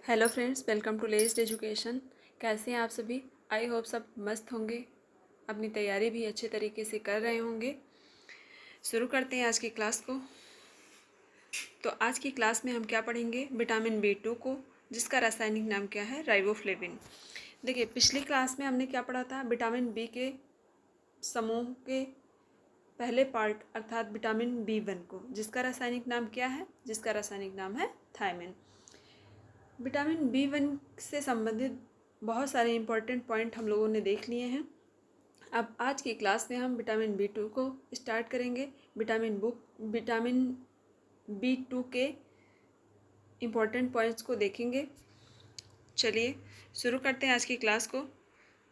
Hello friends, welcome to latest education. कैसे हैं आप सभी? आई होप सब मस्त होंगे, अपनी तैयारी भी अच्छे तरीके से कर रहे होंगे। शुरू करते हैं आज की क्लास को। तो आज की क्लास में हम क्या पढ़ेंगे? विटामिन B2 को, जिसका रासायनिक नाम क्या है? राइबोफ्लेविन। देखिए, पिछली क्लास में हमने क्या पढ़ा था? विटामिन बी के समूह के पहले पार्ट अर्थात विटामिन B1 को, जिसका रासायनिक नाम क्या है? जिसका रासायनिक नाम है थायमिन। विटामिन B1 से संबंधित बहुत सारे इम्पोर्टेंट पॉइंट हम लोगों ने देख लिए हैं। अब आज की क्लास में हम विटामिन B2 को स्टार्ट करेंगे। विटामिन B2 के इम्पोर्टेंट पॉइंट्स को देखेंगे। चलिए शुरू करते हैं आज की क्लास को।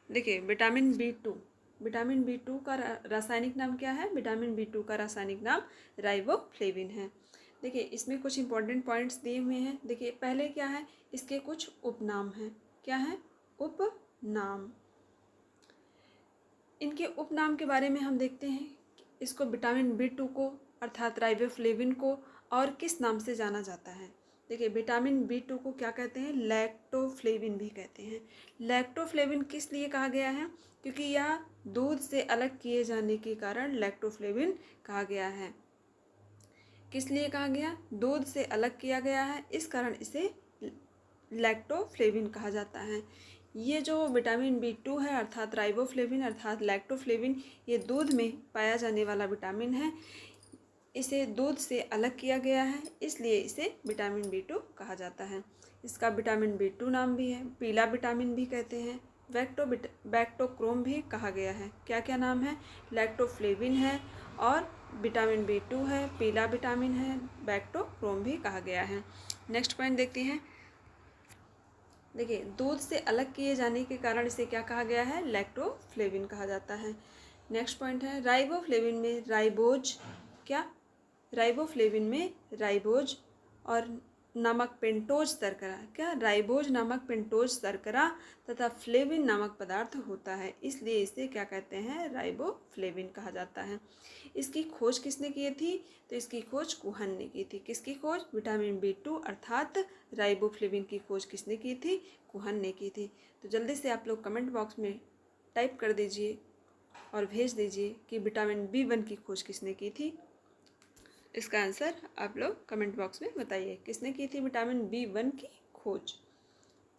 देखिए, विटामिन B2 का रासायनिक नाम क्या है? विटामिन B2 का रासायनिक नाम राइबोफ्लेविन है। देखिए, इसमें कुछ इंपॉर्टेंट पॉइंट्स दिए हुए हैं। देखिए, पहले क्या है? इसके कुछ उपनाम हैं। क्या है? उपनाम। इनके उपनाम के बारे में हम देखते हैं। इसको विटामिन B2 को अर्थात राइबोफ्लेविन को और किस नाम से जाना जाता है? देखिए, विटामिन B2 को क्या कहते हैं? लैक्टोफ्लेविन भी कहते हैं। लैक्टोफ्लेविन किस लिए कहा गया है? क्योंकि यह दूध से अलग किए जाने के कारण लैक्टोफ्लेविन कहा गया है। किस लिए कहा गया? दूध से अलग किया गया है, इस कारण इसे लैक्टोफ्लेविन कहा जाता है। ये जो विटामिन B2 है अर्थात राइबोफ्लेविन अर्थात लैक्टोफ्लेविन, ये दूध में पाया जाने वाला विटामिन है। इसे दूध से अलग किया गया है, इसलिए इसे विटामिन B2 कहा जाता है। इसका विटामिन B2 नाम भी है, पीला विटामिन भी कहते हैं, बैक्टोक्रोम भी कहा गया है। क्या क्या नाम है? लैक्टोफ्लेविन है और विटामिन B2 है, पीला विटामिन है, बैक्टोक्रोम भी कहा गया है। नेक्स्ट पॉइंट देखते हैं। देखिए, दूध से अलग किए जाने के कारण इसे क्या कहा गया है? लैक्टोफ्लेविन कहा जाता है। नेक्स्ट पॉइंट है राइबोफ्लेविन में राइबोज। क्या? राइबोफ्लेविन में राइबोज और नामक पेंटोज शर्करा। क्या? राइबोज नामक पेंटोज शर्करा तथा फ्लेविन नामक पदार्थ होता है, इसलिए इसे क्या कहते हैं? राइबोफ्लेविन कहा जाता है। इसकी खोज किसने की थी? तो इसकी खोज कुहन ने की थी। किसकी खोज? विटामिन B2 अर्थात राइबोफ्लेविन की खोज किसने की थी? कुहन ने की थी। तो जल्दी से आप लोग कमेंट बॉक्स में टाइप कर दीजिए और भेज दीजिए कि विटामिन B1 की खोज किसने की थी। इसका आंसर आप लोग कमेंट बॉक्स में बताइए, किसने की थी विटामिन B1 की खोज।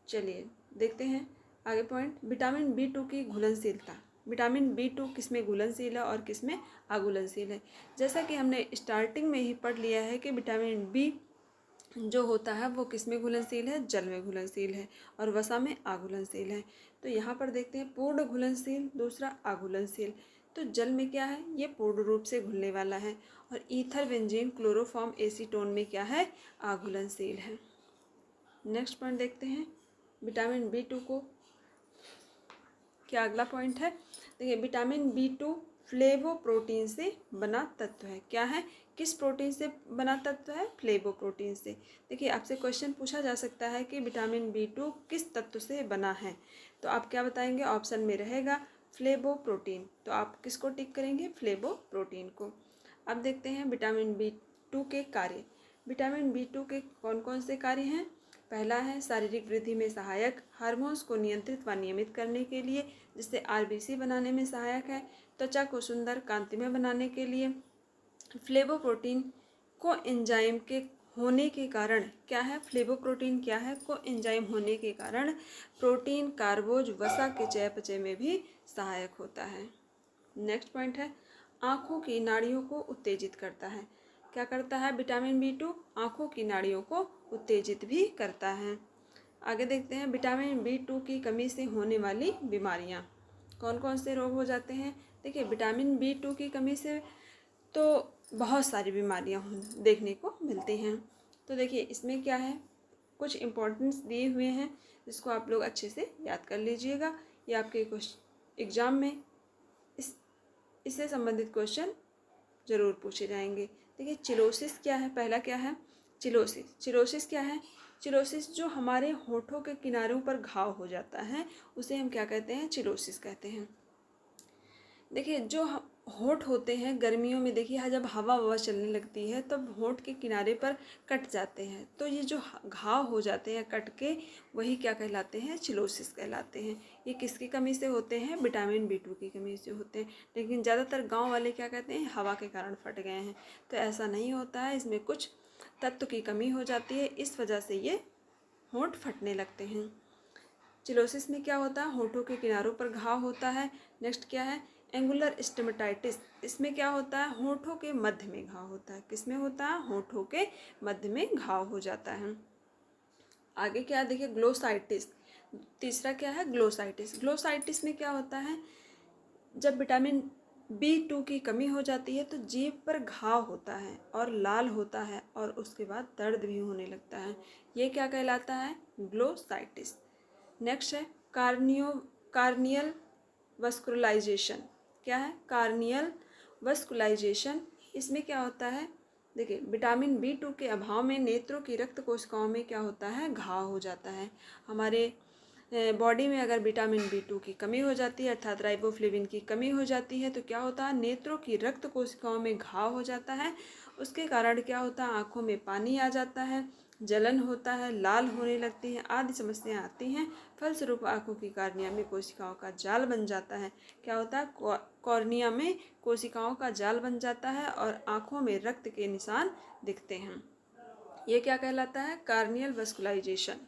चलिए देखते हैं आगे पॉइंट। विटामिन B2 की घुलनशीलता। विटामिन B2 किस में घुलनशील है और किस में अघुलनशील है? जैसा कि हमने स्टार्टिंग में ही पढ़ लिया है कि विटामिन B जो होता है वो किस में घुलनशील है? जल में घुलनशील है और वसा में अघुलनशील है। तो यहाँ पर देखते हैं पूर्ण घुलनशील, दूसरा अघुलनशील। तो जल में क्या है? ये पूर्ण रूप से घुलने वाला है और ईथर बेंजीन क्लोरोफॉर्म एसीटोन में क्या है? अघुलनशील है। नेक्स्ट पॉइंट देखते हैं विटामिन B2 को। क्या अगला पॉइंट है? देखिए, विटामिन B2 फ्लेवोप्रोटीन से बना तत्व है। क्या है? किस प्रोटीन से बना तत्व है? फ्लेवोप्रोटीन से। देखिए, आपसे क्वेश्चन पूछा जा सकता है कि विटामिन B2 किस तत्व से बना है, तो आप क्या बताएंगे? ऑप्शन में रहेगा फ्लेवोप्रोटीन। तो आप किसको टिक करेंगे? फ्लेवोप्रोटीन को। अब देखते हैं विटामिन B2 के कार्य। विटामिन B2 के कौन कौन से कार्य हैं? पहला है शारीरिक वृद्धि में सहायक, हार्मोन्स को नियंत्रित व नियमित करने के लिए, जिससे RBC बनाने में सहायक है, त्वचा को सुंदर कांतिमय बनाने के लिए। फ्लेवोप्रोटीन को एंजाइम के होने के कारण क्या है? फ्लेवोप्रोटीन क्या है? को एंजाइम होने के कारण प्रोटीन कार्बोज वसा के चयापचय में भी सहायक होता है। नेक्स्ट पॉइंट है आँखों की नाड़ियों को उत्तेजित करता है। क्या करता है विटामिन B2? आँखों की नाड़ियों को उत्तेजित भी करता है। आगे देखते हैं विटामिन B2 की कमी से होने वाली बीमारियाँ। कौन कौन से रोग हो जाते हैं? देखिए, विटामिन B2 की कमी से तो बहुत सारी बीमारियाँ देखने को मिलती हैं। तो देखिए, इसमें क्या है? कुछ इम्पोर्टेंस दिए हुए हैं, जिसको आप लोग अच्छे से याद कर लीजिएगा। ये आपके एग्ज़ाम में इससे संबंधित क्वेश्चन ज़रूर पूछे जाएंगे। देखिए, चिरोसिस क्या है? पहला क्या है? चिरोसिस क्या है? चिरोसिस जो हमारे होठों के किनारों पर घाव हो जाता है, उसे हम क्या कहते हैं? चिरोसिस कहते हैं। देखिए, जो होंठ होते हैं गर्मियों में देखिए, जब हवा चलने लगती है तब होंठ के किनारे पर कट जाते हैं, तो ये जो घाव हो जाते हैं कट के, वही क्या कहलाते हैं, चिलोसिस कहलाते हैं। ये किसकी कमी से होते हैं, विटामिन B2 की कमी से होते हैं। लेकिन ज़्यादातर गांव वाले क्या कहते हैं, हवा के कारण फट गए हैं, तो ऐसा नहीं होता है, इसमें कुछ तत्व की कमी हो जाती है, इस वजह से ये होंठ फटने लगते हैं। चिलोसिस में क्या होता है, होंठों के किनारों पर घाव होता है। नेक्स्ट क्या है, एंगुलर स्टेमेटाइटिस। इसमें क्या होता है, होंठों के मध्य में घाव होता है। किस में होता है, होंठों के मध्य में घाव हो जाता है। आगे क्या देखिए, ग्लोसाइटिस। तीसरा क्या है, ग्लोसाइटिस। ग्लोसाइटिस में क्या होता है, जब विटामिन B2 की कमी हो जाती है तो जीभ पर घाव होता है और लाल होता है और उसके बाद दर्द भी होने लगता है। ये क्या कहलाता है, ग्लोसाइटिस। नेक्स्ट है कार्नियल वस्कुलाइजेशन। क्या है, कार्नियल वस्कुलाइजेशन। इसमें क्या होता है, देखिए विटामिन B2 के अभाव में नेत्रों की रक्त कोशिकाओं में क्या होता है, घाव हो जाता है। हमारे बॉडी में अगर विटामिन B2 की कमी हो जाती है अर्थात राइबोफ्लेविन की कमी हो जाती है तो क्या होता है, नेत्रों की रक्त कोशिकाओं में घाव हो जाता है। उसके कारण क्या होता है, आँखों में पानी आ जाता है, जलन होता है, लाल होने लगती हैं, आदि समस्याएं आती हैं। फलस्वरूप आँखों की कॉर्निया में कोशिकाओं का जाल बन जाता है। क्या होता है, कॉर्निया में कोशिकाओं का जाल बन जाता है और आँखों में रक्त के निशान दिखते हैं। ये क्या कहलाता है, कार्नियल वस्कुलाइजेशन।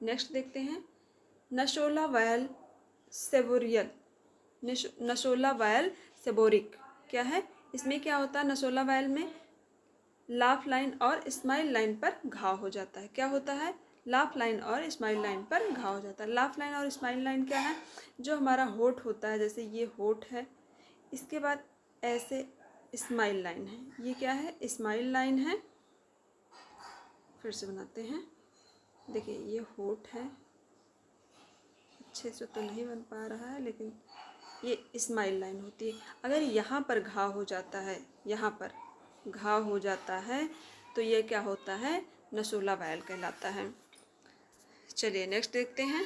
नेक्स्ट देखते हैं, नशोला वायल सेबोरियल। नशोला वायल सेबोरिक क्या है, इसमें क्या होता है, नशोला वायल में लाफ लाइन और स्माइल लाइन पर घाव हो जाता है। क्या होता है, लाफ लाइन और स्माइल लाइन पर घाव हो जाता है। लाफ लाइन और स्माइल लाइन क्या है, जो हमारा होठ होता है, जैसे ये होठ है, इसके बाद ऐसे स्माइल लाइन है, ये क्या है, स्माइल लाइन है। फिर से बनाते हैं, देखिए ये होठ है, अच्छे से तो नहीं बन पा रहा है, लेकिन ये स्माइल लाइन होती है। अगर यहाँ पर घाव हो जाता है, यहाँ पर घाव हो जाता है तो ये क्या होता है, नशोला वायल कहलाता है। चलिए नेक्स्ट देखते हैं।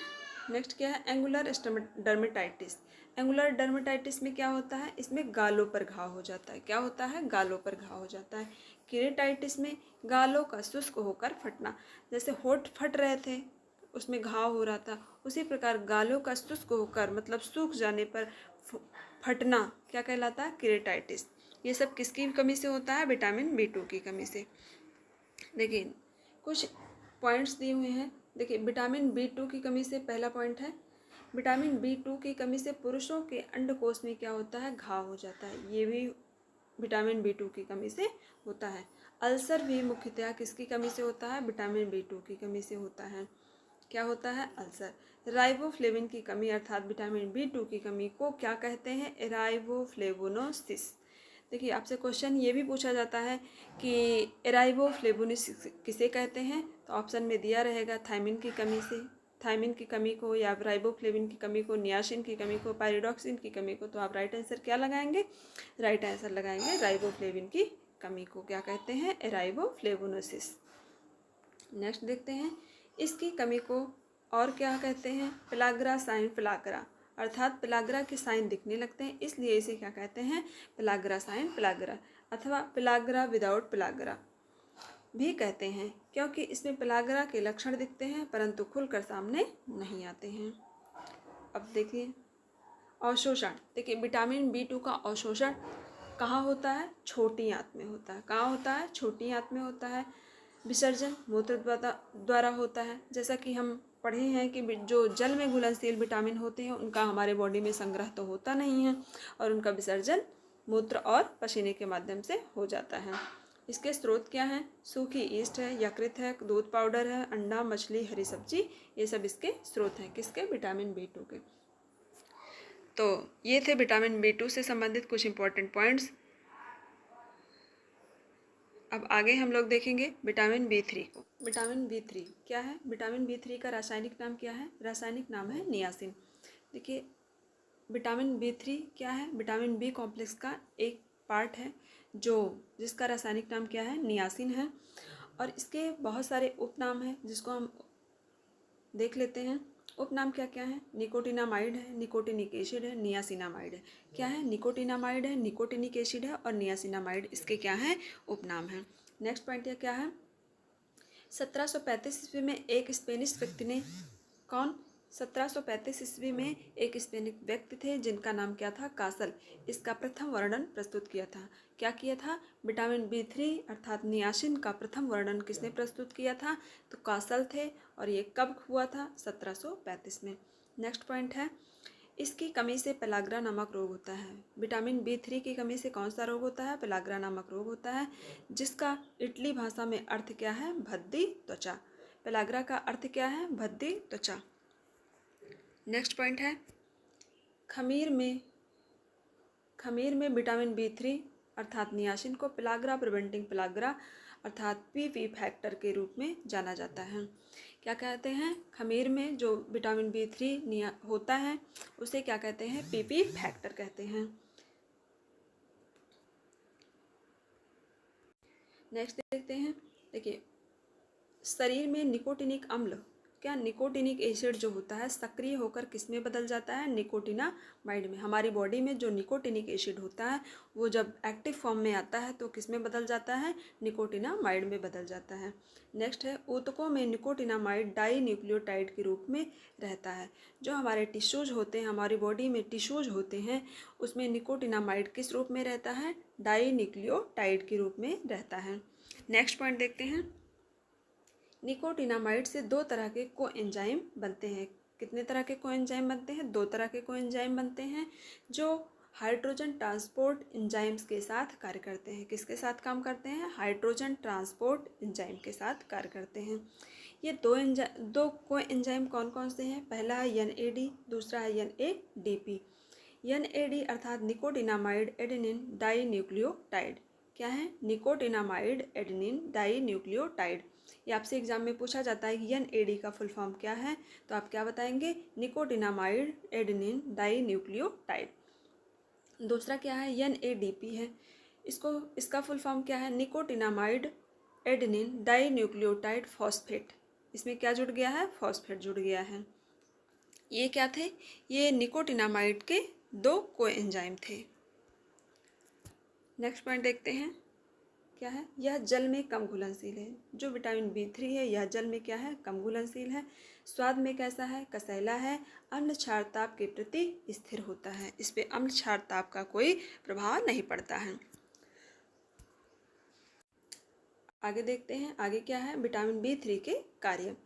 नेक्स्ट क्या है, एंगुलर डर्मेटाइटिस। एंगुलर डर्मेटाइटिस में क्या होता है, इसमें गालों पर घाव हो जाता है। क्या होता है, गालों पर घाव हो जाता है। केरेटाइटिस में गालों का शुष्क होकर फटना, जैसे होठ फट रहे थे उसमें घाव हो रहा था, उसी प्रकार गालों का शुष्क होकर मतलब सूख जाने पर फटना क्या कहलाता है, केरेटाइटिस। ये सब किसकी कमी से होता है, विटामिन B2 की कमी से। देखिए कुछ पॉइंट्स दिए हुए हैं। देखिए विटामिन B2 की कमी से पहला पॉइंट है, विटामिन B2 की कमी से पुरुषों के अंडकोश में क्या होता है, घाव हो जाता है। ये भी विटामिन B2 की कमी से होता है। अल्सर भी मुख्यतः किसकी कमी से होता है, विटामिन B2 की कमी से होता है। क्या होता है, अल्सर। राइबोफ्लेविन की कमी अर्थात विटामिन B2 की कमी को क्या कहते हैं, राइबोफ्लेवोनोसिस। देखिए आपसे क्वेश्चन ये भी पूछा जाता है कि राइबोफ्लेवोनोसिस किसे कहते हैं, तो ऑप्शन में दिया रहेगा थायमिन की कमी से, थायमिन की कमी को, या राइबोफ्लेविन की कमी को, नियासिन की कमी को, पायरिडॉक्सिन की कमी को। तो आप राइट आंसर क्या लगाएंगे, राइट आंसर लगाएंगे राइबोफ्लेविन की कमी को क्या कहते हैं, राइबोफ्लेवोनोसिस। नेक्स्ट देखते हैं, इसकी कमी को और क्या कहते हैं, पेलाग्रा साइन पेलाग्रा, अर्थात पेलाग्रा के साइन दिखने लगते हैं, इसलिए इसे क्या कहते हैं, पेलाग्रा साइन पेलाग्रा, अथवा पेलाग्रा विदाउट पेलाग्रा भी कहते हैं, क्योंकि इसमें पेलाग्रा के लक्षण दिखते हैं परंतु खुलकर सामने नहीं आते हैं। अब देखिए अवशोषण। देखिए विटामिन B2 का अवशोषण कहाँ होता है, छोटी आंत में होता है। कहाँ होता है, छोटी आंत में होता है। विसर्जन मूत्र द्वारा होता है। जैसा कि हम पढ़े हैं कि जो जल में घुलनशील विटामिन होते हैं उनका हमारे बॉडी में संग्रह तो होता नहीं है और उनका विसर्जन मूत्र और पसीने के माध्यम से हो जाता है। इसके स्रोत क्या हैं, सूखी ईस्ट है, यकृत है, दूध पाउडर है, अंडा, मछली, हरी सब्जी, ये सब इसके स्रोत हैं। किसके, विटामिन B2 के। तो ये थे विटामिन B2 से संबंधित कुछ इंपॉर्टेंट पॉइंट्स। अब आगे हम लोग देखेंगे विटामिन B3 को। विटामिन B3 क्या है, विटामिन B3 का रासायनिक नाम क्या है, रासायनिक नाम है नियासिन। देखिए विटामिन B3 क्या है, विटामिन B कॉम्प्लेक्स का एक पार्ट है जिसका रासायनिक नाम क्या है, नियासिन है। और इसके बहुत सारे उपनाम हैं जिसको हम देख लेते हैं। उपनाम क्या क्या है? निकोटिनामाइड है, निकोटिनिक एसिड है, नियासिनामाइड है। क्या है? निकोटिनामाइड है, निकोटिनिक एसिड है और नियासिनामाइड इसके क्या हैं? उपनाम हैं। नेक्स्ट पॉइंट ये क्या है? 1735 ईस्वी में एक स्पेनिश व्यक्ति ने, कौन? 1735 ईस्वी में एक स्पेनिश व्यक्ति थे जिनका नाम क्या था? कासल। इसका प्रथम वर्णन प्रस्तुत किया था। क्या किया था? विटामिन B3 अर्थात नियासिन का प्रथम वर्णन किसने प्रस्तुत किया था? तो कासल थे। और ये कब हुआ था? 1735 में। नेक्स्ट पॉइंट है, इसकी कमी से पेलाग्रा नामक रोग होता है। विटामिन B3 की कमी से कौन सा रोग होता है? पेलाग्रा नामक रोग होता है, जिसका इटली भाषा में अर्थ क्या है? भद्दी त्वचा। पेलाग्रा का अर्थ क्या है? भद्दी त्वचा। नेक्स्ट पॉइंट है, खमीर में विटामिन B3 अर्थात नियासिन को पेलाग्रा प्रिवेंटिंग पेलाग्रा अर्थात PP फैक्टर के रूप में जाना जाता है। क्या कहते हैं? खमीर में जो विटामिन B3 होता है उसे क्या कहते हैं? PP फैक्टर कहते हैं। नेक्स्ट देखते हैं, देखिए शरीर में निकोटिनिक अम्ल, क्या निकोटिनिक एसिड जो होता है सक्रिय होकर किस में बदल जाता है? निकोटिनामाइड में। हमारी बॉडी में जो निकोटिनिक एसिड होता है वो जब एक्टिव फॉर्म में आता है तो किस में बदल जाता है? निकोटिनामाइड में बदल जाता है। नेक्स्ट है, ऊतकों में निकोटिनामाइड डाई न्यूक्लियोटाइड के रूप में रहता है। जो हमारे टिश्यूज होते हैं, हमारी बॉडी में टिश्यूज होते हैं, उसमें निकोटिनामाइड किस रूप में रहता है? डाई न्यूक्लियोटाइड के रूप में रहता है। नेक्स्ट पॉइंट देखते हैं, निकोटिनामाइड से दो तरह के कोएंजाइम बनते हैं। कितने तरह के कोएंजाइम बनते हैं? दो तरह के कोएंजाइम बनते हैं जो हाइड्रोजन ट्रांसपोर्ट एंजाइम्स के साथ कार्य करते हैं। किसके साथ काम करते हैं? हाइड्रोजन ट्रांसपोर्ट एंजाइम के साथ कार्य करते हैं। ये दो कोएंजाइम कौन कौन से हैं? पहला है NAD, दूसरा है NADP। NAD अर्थात निकोटिनामाइड एडेनिन डाई न्यूक्लियोटाइड। क्या है? Nicotinamide adenine dinucleotide. ये आपसे एग्जाम में पूछा जाता है कि NAD का फुल फॉर्म क्या है, तो आप क्या बताएंगे? Nicotinamide adenine dinucleotide. दूसरा क्या है? NADP है। इसका फुल फॉर्म क्या है? Nicotinamide adenine dinucleotide phosphate. इसमें क्या जुड़ गया है? फॉस्फेट जुड़ गया है। ये क्या थे? ये निकोटिनामाइड के दो कोएंजाइम थे। नेक्स्ट पॉइंट देखते हैं, क्या है? यह जल में कम घुलनशील है। जो विटामिन B3 है यह जल में क्या है? कम घुलनशील है। स्वाद में कैसा है? कसैला है। अम्ल क्षार ताप के प्रति स्थिर होता है। इस पे अम्ल क्षार ताप का कोई प्रभाव नहीं पड़ता है। आगे देखते हैं, आगे क्या है? विटामिन B3 के कार्य।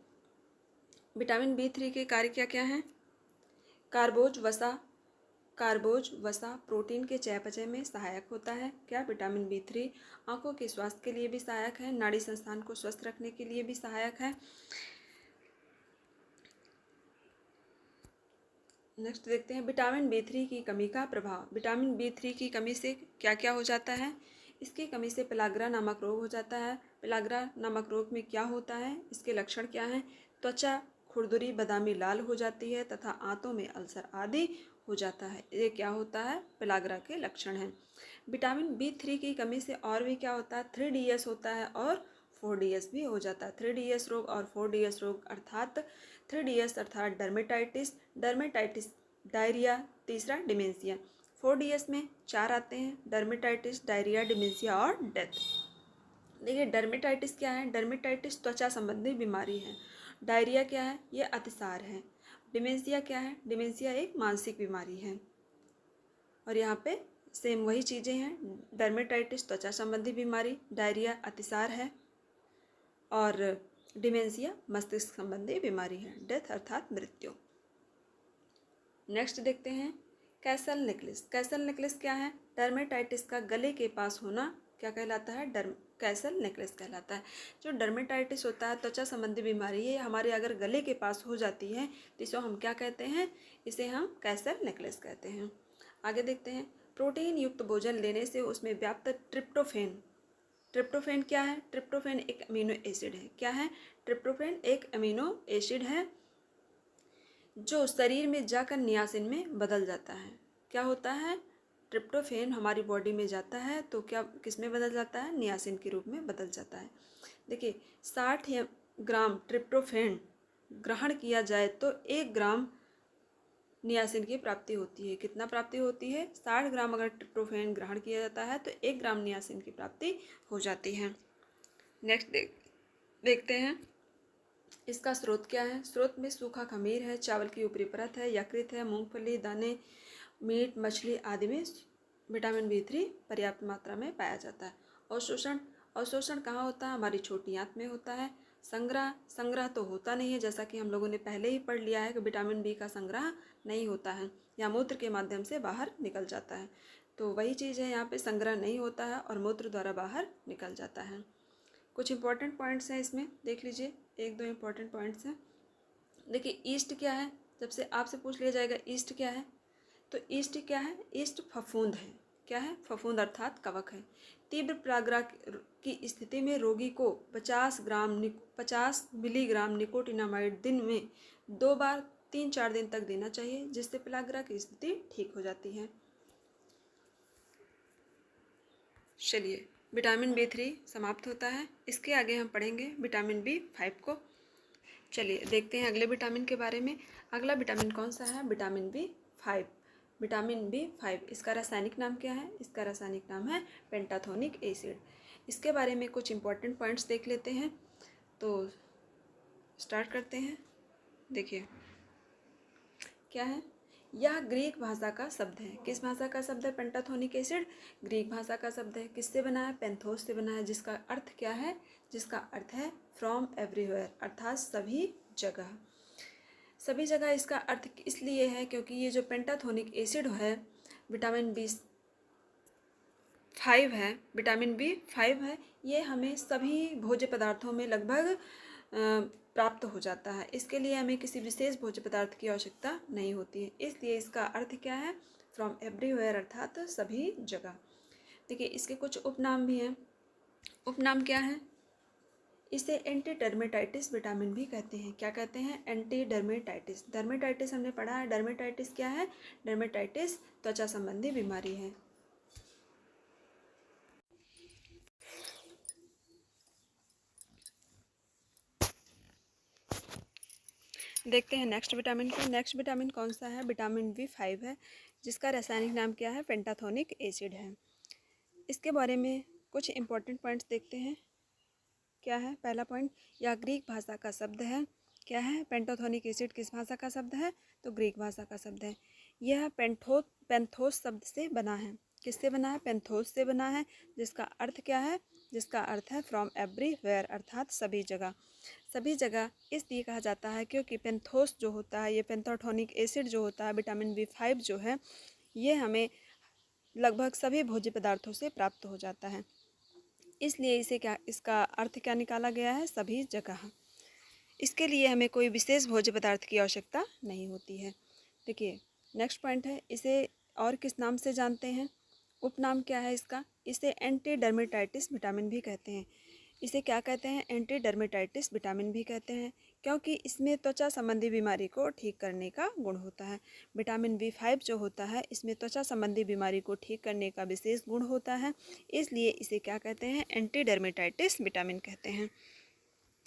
विटामिन B3 के कार्य क्या क्या हैं? कार्बोज वसा प्रोटीन के चयापचय में सहायक होता है। क्या? विटामिन B3 आंखों के स्वास्थ्य के लिए भी सहायक है, नाड़ी संस्थान को स्वस्थ रखने के लिए भी सहायक है। नेक्स्ट देखते हैं, विटामिन B3 की कमी का प्रभाव। विटामिन B3 की कमी से क्या क्या हो जाता है? इसकी कमी से पेलाग्रा नामक रोग हो जाता है। पेलाग्रा नामक रोग में क्या होता है? इसके लक्षण क्या हैं? त्वचा खुरदुरी बादामी लाल हो जाती है तथा आंतों में अल्सर आदि हो जाता है। ये क्या होता है? पेलाग्रा के लक्षण हैं। विटामिन B3 की कमी से और भी क्या होता है? 3DS होता है और 4DS भी हो जाता है। 3DS रोग और 4DS रोग अर्थात 3DS अर्थात डर्मेटाइटिस, डायरिया, तीसरा डिमेंशिया। 4DS में 4 आते हैं, डर्मेटाइटिस, डायरिया, डिमेंशिया और डेथ। देखिए डर्मेटाइटिस क्या है? डर्मेटाइटिस त्वचा संबंधी बीमारी है। डायरिया क्या है? ये अतिसार है। डिमेंशिया क्या है? डिमेंशिया एक मानसिक बीमारी है। और यहाँ पे सेम वही चीज़ें हैं। डर्मेटाइटिस त्वचा संबंधी बीमारी, डायरिया अतिसार है और डिमेंशिया मस्तिष्क संबंधी बीमारी है। डेथ अर्थात मृत्यु। नेक्स्ट देखते हैं, कैसल नेकलेस। कैसल नेकलेस क्या है? डर्मेटाइटिस का गले के पास होना क्या कहलाता है? कैसल नेकलेस कहलाता है। जो डर्मेटाइटिस होता है त्वचा संबंधी बीमारी, ये हमारे अगर गले के पास हो जाती है तो इसे हम क्या कहते हैं? इसे हम कैसल नेकलेस कहते हैं। आगे देखते हैं, प्रोटीन युक्त भोजन लेने से उसमें व्याप्त ट्रिप्टोफेन क्या है? ट्रिप्टोफेन एक अमीनो एसिड है। क्या है? ट्रिप्टोफेन एक अमीनो एसिड है जो शरीर में जाकर नियासिन में बदल जाता है। क्या होता है? ट्रिप्टोफेन हमारी बॉडी में जाता है तो क्या किस में बदल जाता है? नियासिन के रूप में बदल जाता है। देखिए 60 ग्राम ट्रिप्टोफेन ग्रहण किया जाए तो 1 ग्राम नियासिन की प्राप्ति होती है। कितना प्राप्ति होती है? 60 ग्राम अगर ट्रिप्टोफैन ग्रहण किया जाता है तो 1 ग्राम नियासिन की प्राप्ति हो जाती है। नेक्स्ट देखते हैं इसका स्रोत क्या है। स्रोत में सूखा खमीर है, चावल की ऊपरी परत है, यकृत है, मूंगफली, दाने, मीट, मछली आदि में विटामिन B3 पर्याप्त मात्रा में पाया जाता है। अवशोषण कहाँ होता है? हमारी छोटी आंत में होता है। संग्रह तो होता नहीं है, जैसा कि हम लोगों ने पहले ही पढ़ लिया है कि विटामिन बी का संग्रह नहीं होता है या मूत्र के माध्यम से बाहर निकल जाता है। तो वही चीज़ है, यहाँ पे संग्रह नहीं होता है और मूत्र द्वारा बाहर निकल जाता है। कुछ इंपॉर्टेंट पॉइंट्स हैं इसमें, देख लीजिए, 1-2 इंपॉर्टेंट पॉइंट्स हैं। देखिए ईस्ट क्या है, जब से आपसे पूछ लिया जाएगा ईस्ट क्या है, तो ईस्ट क्या है? ईस्ट फफूंद है। क्या है? फफूंद अर्थात कवक है। तीव्र पराग्रह की स्थिति में रोगी को 50 मिलीग्राम निकोटिनामाइड दिन में 2 बार 3-4 दिन तक देना चाहिए, जिससे पराग्रह की स्थिति ठीक हो जाती है। चलिए, विटामिन B3 समाप्त होता है। इसके आगे हम पढ़ेंगे विटामिन B5 को। चलिए देखते हैं अगले विटामिन के बारे में। अगला विटामिन कौन सा है? Vitamin B5। विटामिन B5 इसका रासायनिक नाम क्या है? इसका रासायनिक नाम है पेंटाथोनिक एसिड। इसके बारे में कुछ इंपॉर्टेंट पॉइंट्स देख लेते हैं, तो स्टार्ट करते हैं। देखिए क्या है, यह ग्रीक भाषा का शब्द है। किस भाषा का शब्द है? पेंटाथोनिक एसिड ग्रीक भाषा का शब्द है। किससे बना है? पेंथोस से बना है, जिसका अर्थ क्या है? जिसका अर्थ है फ्रॉम एवरीवेयर, अर्थात सभी जगह। सभी जगह इसका अर्थ इसलिए है क्योंकि ये जो पेंटाथोनिक एसिड है विटामिन B5 है, ये हमें सभी भोज्य पदार्थों में लगभग प्राप्त हो जाता है। इसके लिए हमें किसी विशेष भोज्य पदार्थ की आवश्यकता नहीं होती है। इसलिए इसका अर्थ क्या है? फ्रॉम एवरीवेयर, अर्थात सभी जगह। देखिए इसके कुछ उपनाम भी हैं। उपनाम क्या है? इसे एंटी डर्मेटाइटिस विटामिन भी कहते हैं। क्या कहते हैं? Anti dermatitis. डर्मेटाइटिस हमने पढ़ा है। डर्मेटाइटिस क्या है? डर्मेटाइटिस त्वचा संबंधी बीमारी है। देखते हैं नेक्स्ट विटामिन को। नेक्स्ट विटामिन कौन सा है? विटामिन B5 है, जिसका रासायनिक नाम क्या है? पेंटाथोनिक एसिड है। इसके बारे में कुछ इंपॉर्टेंट पॉइंट्स देखते हैं। क्या है? पहला पॉइंट, यह ग्रीक भाषा का शब्द है। क्या है? पेंटाथोनिक एसिड किस भाषा का शब्द है? तो ग्रीक भाषा का शब्द है। यह पेंथोस शब्द से बना है। किससे बना है? पेंथोस से बना है, जिसका अर्थ क्या है? जिसका अर्थ है फ्रॉम एवरीवेयर, अर्थात सभी जगह। सभी जगह इसलिए कहा जाता है क्योंकि पेंथोस जो होता है, ये पेंटाथोनिक एसिड जो होता है, विटामिन B5 जो है, ये हमें लगभग सभी भोज्य पदार्थों से प्राप्त हो जाता है। इसलिए इसका अर्थ क्या निकाला गया है? सभी जगह। इसके लिए हमें कोई विशेष भोज्य पदार्थ की आवश्यकता नहीं होती है। देखिए नेक्स्ट पॉइंट है, इसे और किस नाम से जानते हैं? उपनाम क्या है इसका? इसे एंटी डर्मेटाइटिस विटामिन भी कहते हैं। इसे क्या कहते हैं? एंटी डर्मेटाइटिस विटामिन भी कहते हैं, क्योंकि इसमें त्वचा संबंधी बीमारी को ठीक करने का गुण होता है। विटामिन B5 जो होता है, इसमें त्वचा संबंधी बीमारी को ठीक करने का विशेष गुण होता है, इसलिए इसे क्या कहते हैं? एंटी डर्मेटाइटिस विटामिन कहते हैं।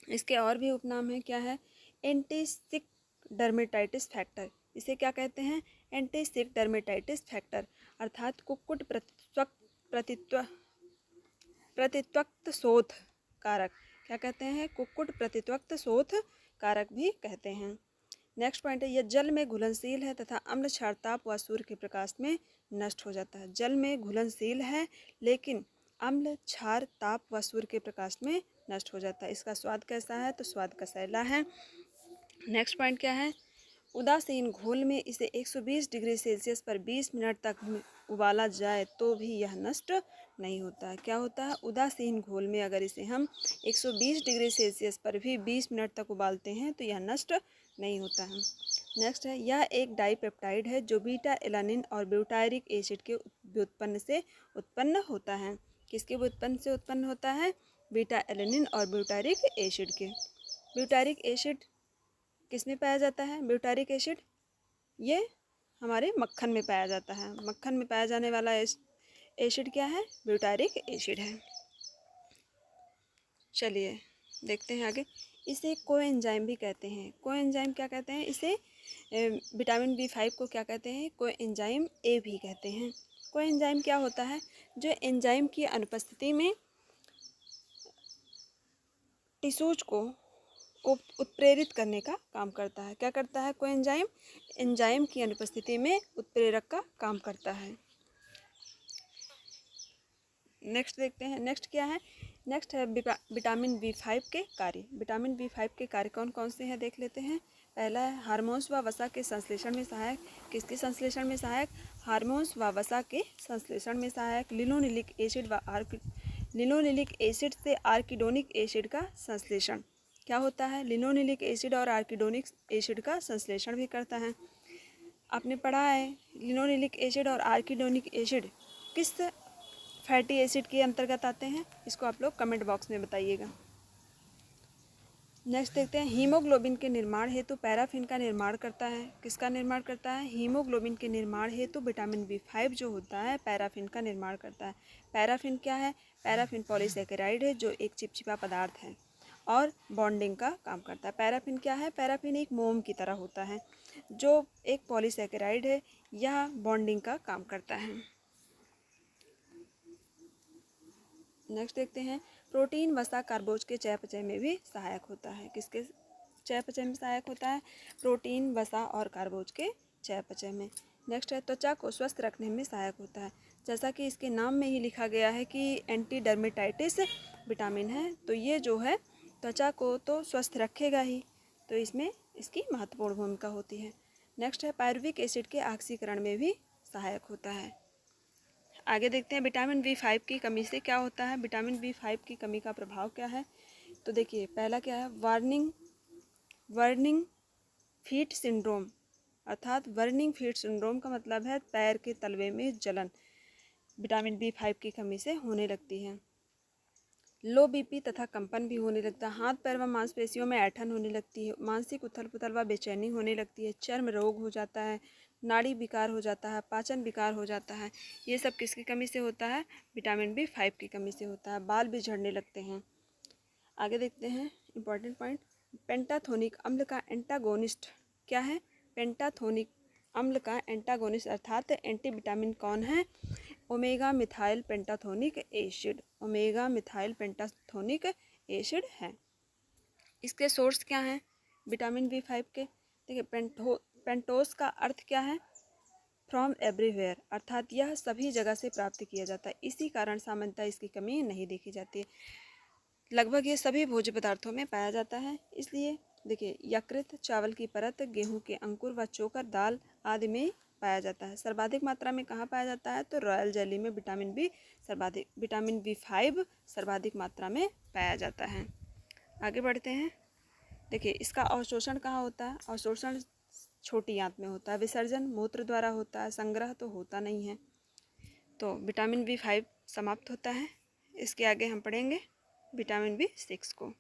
इसके और भी उपनाम हैं। क्या है? एंटीसिक डर्मेटाइटिस फैक्टर। इसे क्या कहते हैं? एंटीसिक डर्मेटाइटिस फैक्टर, अर्थात कुक्कुट प्रतित्वक्त शोथ कारक। क्या कहते हैं? कुक्कुट प्रतित्वक्त शोथ कारक भी कहते हैं। नेक्स्ट पॉइंट है, यह जल में घुलनशील है तथा अम्ल, क्षार, ताप व सूर्य के प्रकाश में नष्ट हो जाता है। जल में घुलनशील है, लेकिन अम्ल, क्षार, ताप व सूर्य के प्रकाश में नष्ट हो जाता है। इसका स्वाद कैसा है? तो स्वाद कसैला है। नेक्स्ट पॉइंट क्या है? उदासीन घोल में इसे 120 डिग्री सेल्सियस पर 20 मिनट तक उबाला जाए तो भी यह नष्ट नहीं होता है। क्या होता है? उदासीन घोल में अगर इसे हम 120 डिग्री सेल्सियस पर भी 20 मिनट तक उबालते हैं तो यह नष्ट नहीं होता है। नेक्स्ट है, यह एक डाइपेप्टाइड है जो बीटा एलानिन और ब्यूटायरिक एसिड के व्युत्पन्न से उत्पन्न होता है। किसके व्युत्पन्न से उत्पन्न होता है? बीटा एलानिन और ब्यूटायरिक एसिड के। ब्यूटायरिक एसिड किस में पाया जाता है? ब्यूटारिक एसिड ये हमारे मक्खन में पाया जाता है। मक्खन में पाया जाने वाला एसिड क्या है? ब्यूटारिक एसिड है। चलिए देखते हैं आगे। इसे कोएंजाइम भी कहते हैं। कोएंजाइम क्या कहते हैं इसे? विटामिन B5 को क्या कहते हैं? कोएंजाइम ए भी कहते हैं। कोएंजाइम क्या होता है? जो एंजाइम की अनुपस्थिति में टिश्यूज को उत्प्रेरित करने का काम करता है। क्या करता है कोएंजाइम? एंजाइम की अनुपस्थिति में उत्प्रेरक का काम करता है। नेक्स्ट देखते हैं, नेक्स्ट क्या है? नेक्स्ट है विटामिन B5 के कार्य। विटामिन B5 के कार्य कौन कौन से हैं देख लेते हैं। पहला है हार्मोन्स व वसा के संश्लेषण में सहायक। किसके संश्लेषण में सहायक? हार्मोन्स व वसा के संश्लेषण में सहायक। लिनोलिक एसिड से आर्किडोनिक एसिड का संश्लेषण क्या होता है? लिनोलिक एसिड और आर्किडोनिक एसिड का संश्लेषण भी करता है। आपने पढ़ा है लिनोलिक एसिड और आर्किडोनिक एसिड किस फैटी एसिड के अंतर्गत आते हैं? इसको आप लोग कमेंट बॉक्स में बताइएगा। नेक्स्ट देखते हैं, हीमोग्लोबिन के निर्माण हेतु पैराफिन का निर्माण करता है। किसका निर्माण करता है? हीमोग्लोबिन के निर्माण हेतु विटामिन B5 जो होता है पैराफिन का निर्माण करता है। पैराफिन क्या है? पैराफिन पॉलीसेकेराइड है जो एक चिपचिपा पदार्थ है और बॉन्डिंग का काम करता है। पैराफिन क्या है? पैराफिन एक मोम की तरह होता है जो एक पॉलीसेकेराइड है, यह बॉन्डिंग का काम करता है। नेक्स्ट देखते हैं, प्रोटीन वसा कार्बोज के चयापचय में भी सहायक होता है। किसके चयापचय में सहायक होता है? प्रोटीन वसा और कार्बोज के चयापचय में। नेक्स्ट है, त्वचा को स्वस्थ रखने में सहायक होता है। जैसा कि इसके नाम में ही लिखा गया है कि एंटी डर्मेटाइटिस विटामिन है, तो ये जो है त्वचा को तो स्वस्थ रखेगा ही, तो इसमें इसकी महत्वपूर्ण भूमिका होती है। नेक्स्ट है, पायरुविक एसिड के ऑक्सीकरण में भी सहायक होता है। आगे देखते हैं, विटामिन B5 की कमी से क्या होता है। विटामिन B5 की कमी का प्रभाव क्या है? तो देखिए, पहला क्या है? वर्निंग फीट सिंड्रोम, अर्थात वर्निंग फीट सिंड्रोम का मतलब है पैर के तलवे में जलन विटामिन B5 की कमी से होने लगती है। लो BP तथा कंपन भी होने लगता है। हाथ पैर व मांसपेशियों में ऐंठन होने लगती है। मानसिक उथल पुथल व बेचैनी होने लगती है। चर्म रोग हो जाता है। नाड़ी विकार हो जाता है। पाचन विकार हो जाता है। ये सब किसकी कमी से होता है? विटामिन B5 की कमी से होता है। बाल भी झड़ने लगते हैं। आगे देखते हैं इंपॉर्टेंट पॉइंट, पेंटाथोनिक अम्ल का एंटागोनिस्ट क्या है? पेंटाथोनिक अम्ल का एंटागोनिस्ट अर्थात एंटी विटामिन कौन है? Omega methyl pantothenic acid. Omega methyl pantothenic acid है। इसके सोर्स क्या हैं विटामिन B5 के? देखिए, पेंटोस का अर्थ क्या है? फ्रॉम एवरीवेयर, अर्थात यह सभी जगह से प्राप्त किया जाता है। इसी कारण सामान्यतः इसकी कमी नहीं देखी जाती है। लगभग ये सभी भोज्य पदार्थों में पाया जाता है। इसलिए देखिए, यकृत, चावल की परत, गेहूं के अंकुर व चोकर, दाल आदि में पाया जाता है। सर्वाधिक मात्रा में कहाँ पाया जाता है? तो रॉयल जेली में विटामिन B5 सर्वाधिक मात्रा में पाया जाता है। आगे बढ़ते हैं, देखिए इसका अवशोषण कहाँ होता है? अवशोषण छोटी आंत में होता है। विसर्जन मूत्र द्वारा होता है। संग्रह तो होता नहीं है। तो विटामिन B5 समाप्त होता है। इसके आगे हम पढ़ेंगे विटामिन B6 को।